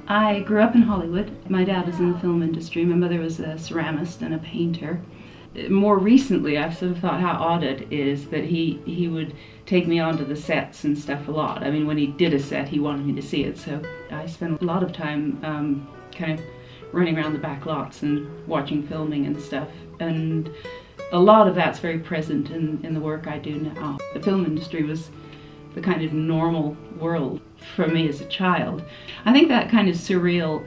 I grew up in Hollywood. My dad is in the film industry. My mother was a ceramist and a painter. More recently, I've sort of thought how odd it is that he would take me onto the sets and stuff a lot. I mean, when he did a set, he wanted me to see it, so I spent a lot of time kind of running around the back lots and watching filming and stuff. And a lot of that's very present in the work I do now. The film industry was the kind of normal world for me as a child. I think that kind of surreal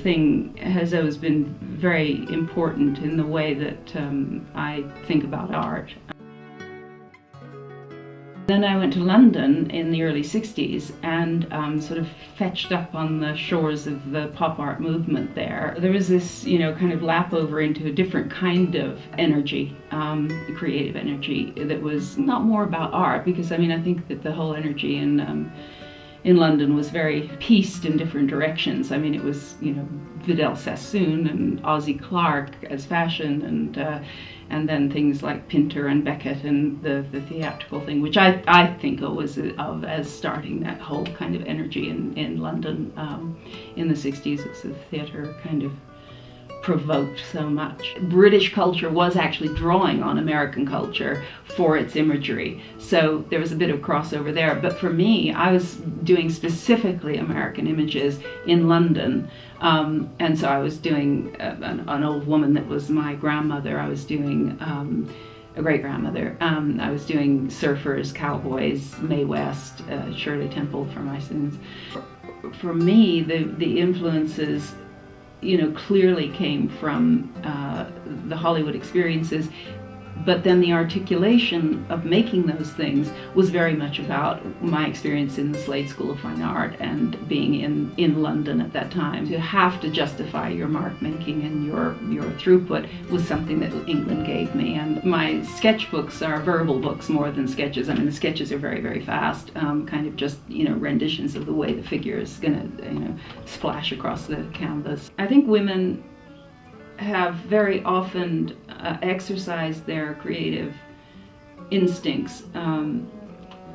thing has always been very important in the way that I think about art. Then I went to London in the early 60s and sort of fetched up on the shores of the pop art movement there. There was this, kind of lap over into a different kind of energy, creative energy, that was not more about art, because I think that the whole energy in London was very pieced in different directions. It was, Vidal Sassoon and Ozzie Clark as fashion, and then things like Pinter and Beckett and the theatrical thing, which I think of as starting that whole kind of energy in London in the 60s. It's the theatre kind of provoked so much. British culture was actually drawing on American culture for its imagery, so there was a bit of crossover there. But for me, I was doing specifically American images in London, and so I was doing an old woman that was my grandmother. I was doing a great-grandmother. I was doing surfers, cowboys, Mae West, Shirley Temple for my sins. For me, the influences clearly came from the Hollywood experiences, but then the articulation of making those things was very much about my experience in the Slade School of Fine Art and being in London at that time. To have to justify your mark making and your throughput was something that England gave me. And my sketchbooks are verbal books more than sketches. The sketches are very, very fast, kind of just renditions of the way the figure is going to splash across the canvas. I think women have very often exercised their creative instincts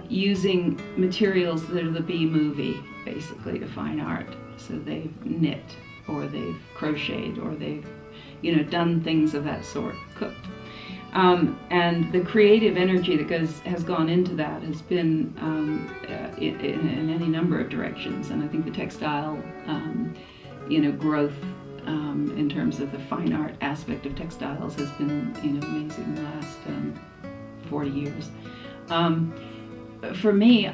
using materials that are the B movie, basically, of fine art. So they've knit, or they've crocheted, or they've done things of that sort, cooked. And the creative energy that has gone into that has been in any number of directions. And I think the textile growth in terms of the fine art aspect of textiles has been amazing in the last 40 years. For me,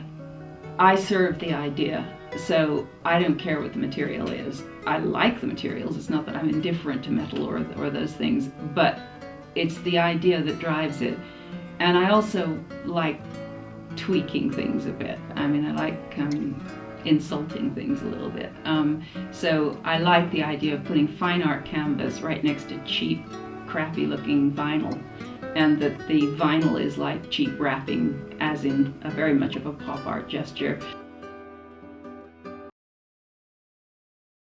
I serve the idea, so I don't care what the material is. I like the materials. It's not that I'm indifferent to metal or those things, but it's the idea that drives it. And I also like tweaking things a bit. I like insulting things a little bit. So I like the idea of putting fine art canvas right next to cheap, crappy looking vinyl, and that the vinyl is like cheap wrapping, as in very much of a pop art gesture.